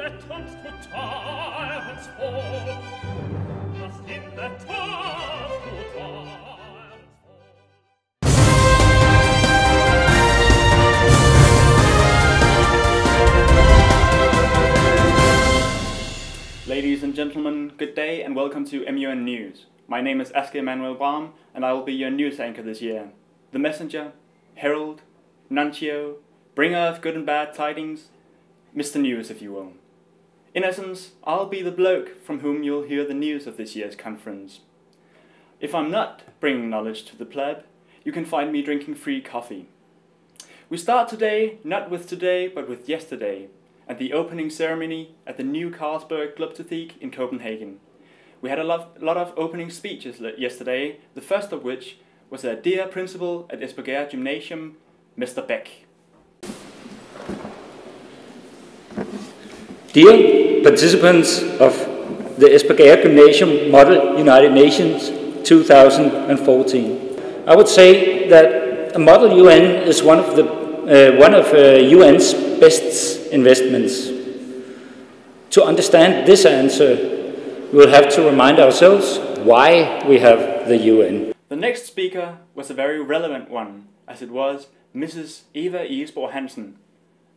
Ladies and gentlemen, good day and welcome to EG-MUN News. My name is EG-MUN and I will be your news anchor this year. The messenger, herald, nuncio, bringer of good and bad tidings, Mr. News if you will. In essence, I'll be the bloke from whom you'll hear the news of this year's conference. If I'm not bringing knowledge to the pleb, you can find me drinking free coffee. We start today, not with today, but with yesterday, at the opening ceremony at the new Carlsberg Glyptothek in Copenhagen. We had a lot of opening speeches yesterday, the first of which was a dear principal at Esbjerg Gymnasium, Mr. Beck. Dear participants of the Esbjerg Gymnasium Model United Nations 2014, I would say that a Model UN is one of UN's best investments. To understand this answer, we will have to remind ourselves why we have the UN. The next speaker was a very relevant one, as it was Mrs. Eva Egesborg Hansen,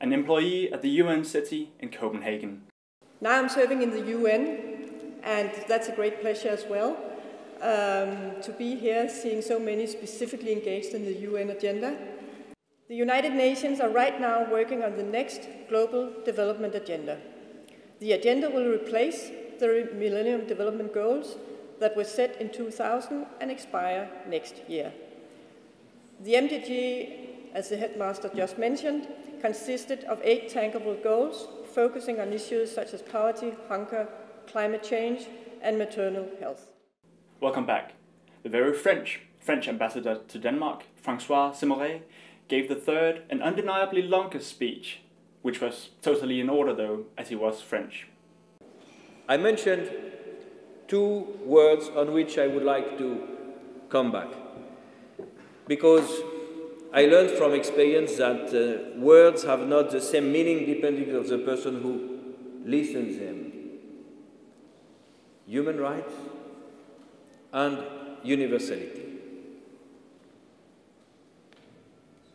an employee at the UN city in Copenhagen. Now I'm serving in the UN, and that's a great pleasure as well, to be here seeing so many specifically engaged in the UN agenda. The United Nations are right now working on the next Global Development Agenda. The agenda will replace the Millennium Development Goals that were set in 2000 and expire next year. The MDG, as the headmaster just mentioned, consisted of 8 tankable goals focusing on issues such as poverty, hunger, climate change, and maternal health. Welcome back. The very French ambassador to Denmark, François Simeret, gave the third and undeniably longest speech, which was totally in order though, as he was French. I mentioned 2 words on which I would like to come back, because I learned from experience that words have not the same meaning depending on the person who listens them. Human rights and universality.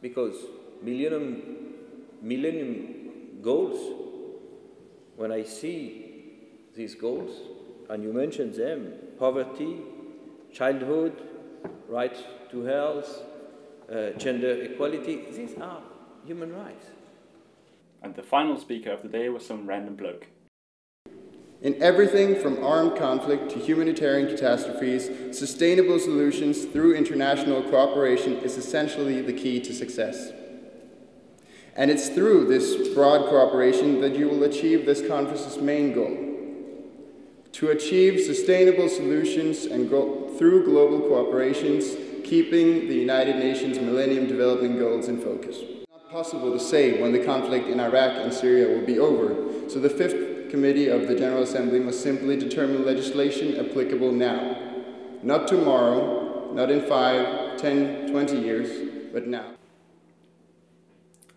Because millennium goals, when I see these goals, and you mentioned them, poverty, childhood, right to health, gender equality, these are human rights. And the final speaker of the day was some random bloke. In everything from armed conflict to humanitarian catastrophes, sustainable solutions through international cooperation is essentially the key to success. And it's through this broad cooperation that you will achieve this conference's main goal: to achieve sustainable solutions and through global cooperations, keeping the United Nations Millennium Development Goals in focus. It's not possible to say when the conflict in Iraq and Syria will be over, so the 5th Committee of the General Assembly must simply determine legislation applicable now. Not tomorrow, not in 5, 10, 20 years, but now.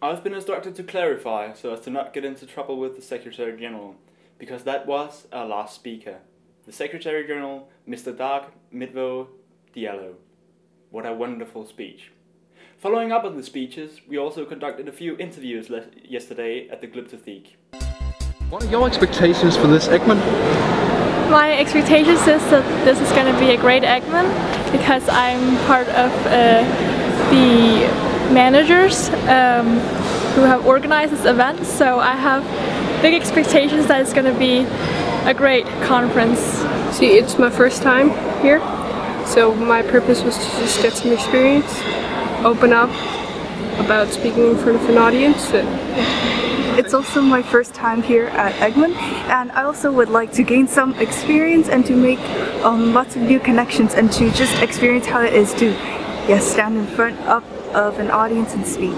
I've been instructed to clarify so as to not get into trouble with the Secretary General, because that was our last speaker, the Secretary General, Mr. Dag Midvo Diallo. What a wonderful speech. Following up on the speeches, we also conducted a few interviews yesterday at the Glyptothek. What are your expectations for this EG-MUN? My expectations is that this is going to be a great EG-MUN because I'm part of the managers who have organized this event, so I have big expectations that it's going to be a great conference. See, it's my first time here, so my purpose was to just get some experience, open up about speaking in front of an audience. It's also my first time here at EG-MUN, and I also would like to gain some experience and to make lots of new connections and to just experience how it is to stand in front of an audience and speak.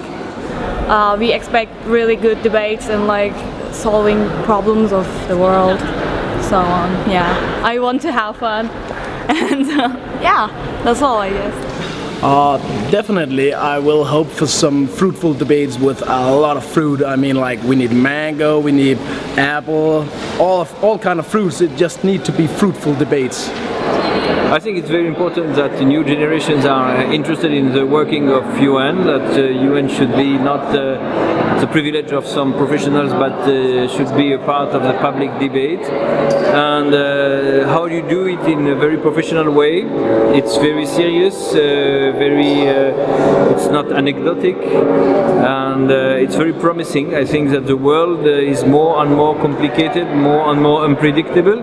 We expect really good debates and like solving problems of the world, so on. Yeah, I want to have fun, and yeah, that's all I guess. Definitely, I will hope for some fruitful debates with a lot of fruit. I mean, like, we need mango, we need apple, all kind of fruits. It just need to be fruitful debates. I think it's very important that the new generations are interested in the working of UN, that UN should be not the privilege of some professionals, but should be a part of the public debate. And how you do it in a very professional way. It's very serious, it's not anecdotic, and it's very promising. I think that the world is more and more complicated, more and more unpredictable,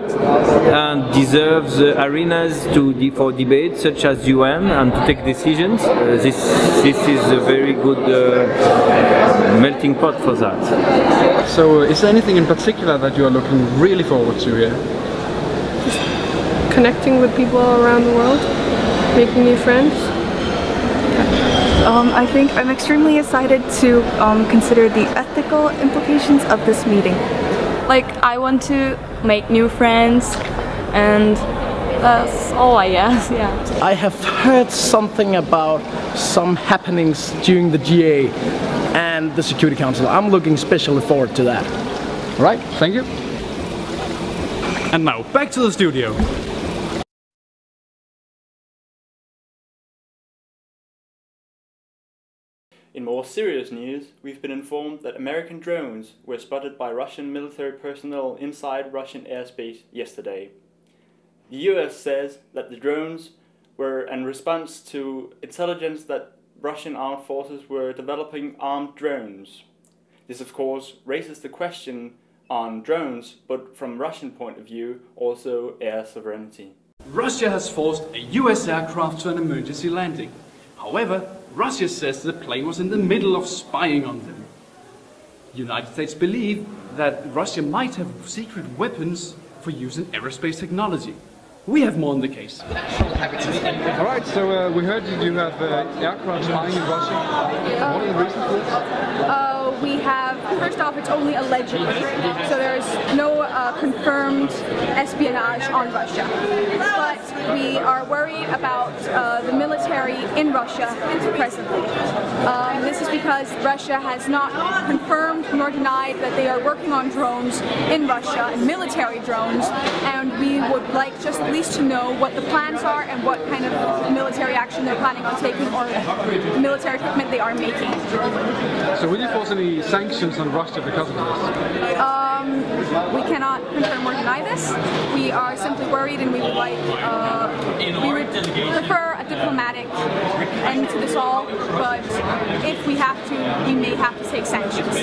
and deserves arenas for debate such as UN and to take decisions. This is a very good melting pot for that. So is there anything in particular that you are looking really forward to here? Just connecting with people around the world, making new friends. I think I'm extremely excited to consider the ethical implications of this meeting. Like, I want to make new friends, and that's all, I guess, yeah. I have heard something about some happenings during the GA and the Security Council. I'm looking especially forward to that. All right, thank you. And now, back to the studio. In more serious news, we've been informed that American drones were spotted by Russian military personnel inside Russian airspace yesterday. The US says that the drones were in response to intelligence that Russian armed forces were developing armed drones. This of course raises the question on drones, but from Russian point of view, also air sovereignty. Russia has forced a US aircraft to an emergency landing. However, Russia says the plane was in the middle of spying on them. The United States believe that Russia might have secret weapons for use in aerospace technology. We have more on the case. Alright, so we heard you have aircraft spying in Russia. What are the reasons for this? We have, first off, it's only allegedly, so there's no confirmed espionage on Russia. But we are worried about the military in Russia presently. This is because Russia has not confirmed nor denied that they are working on drones in Russia, military drones, and we would like just at least to know what the plans are and what kind of military action they're planning on taking or military equipment they are making. So will you force any sanctions on Russia because of this? We cannot confirm or deny this. We are simply worried, and we would like, we would prefer a diplomatic end to this all, but if we have to, we may have to take sanctions.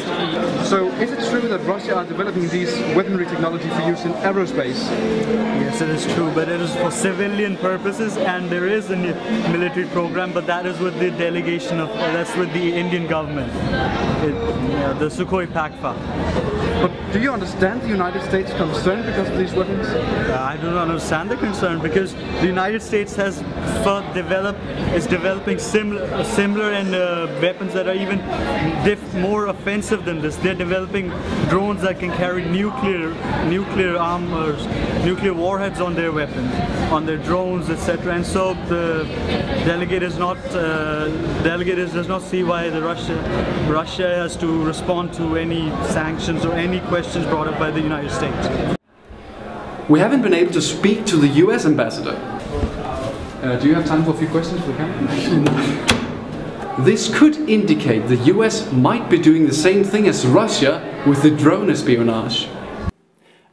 So is it true that Russia are developing these weaponry technology for use in aerospace? Yes, it is true, but it is for civilian purposes, and there is a military program, but that is with the delegation of, that's with the Indian government, the Sukhoi Pakfa. But do you understand the United States' concern because of these weapons? I don't understand the concern because the United States is developing similar and weapons that are even more offensive than this. They're developing drones that can carry nuclear armors, nuclear warheads on their weapons, on their drones, etc. And so the delegate does not see why Russia has to respond to any sanctions or any questions brought up by the United States. We haven't been able to speak to the US ambassador. Do you have time for a few questions for him? This could indicate the US might be doing the same thing as Russia with the drone espionage.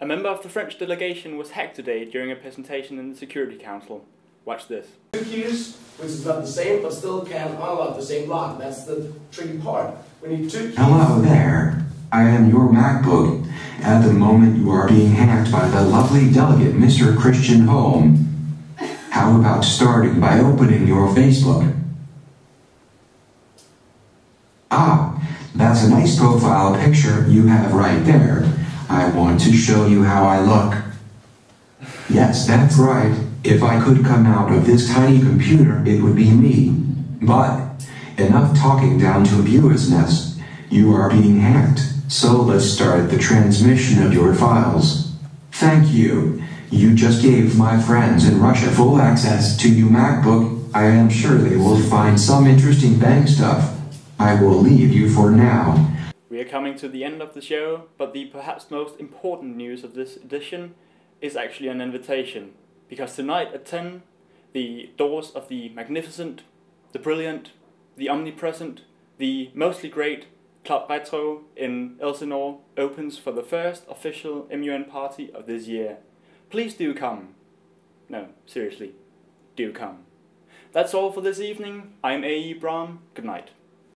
A member of the French delegation was hacked today during a presentation in the Security Council. Watch this. Two keys, which is not the same, but still can unlock the same lock. That's the tricky part. We need two keys. Hello there. I am your MacBook. At the moment you are being hacked by the lovely delegate Mr. Christian Holm. How about starting by opening your Facebook? Ah, that's a nice profile picture you have right there. I want to show you how I look. Yes, that's right. If I could come out of this tiny computer, it would be me. But enough talking down to abusiveness. You are being hacked, so let's start the transmission of your files. Thank you. You just gave my friends in Russia full access to your MacBook. I am sure they will find some interesting bank stuff. I will leave you for now. We are coming to the end of the show, but the perhaps most important news of this edition is actually an invitation. Because tonight at 10, the doors of the magnificent, the brilliant, the omnipresent, the mostly great Club Retro in Elsinore opens for the first official MUN party of this year. Please do come. No, seriously, do come. That's all for this evening. I'm A.E. Brahm. Good night.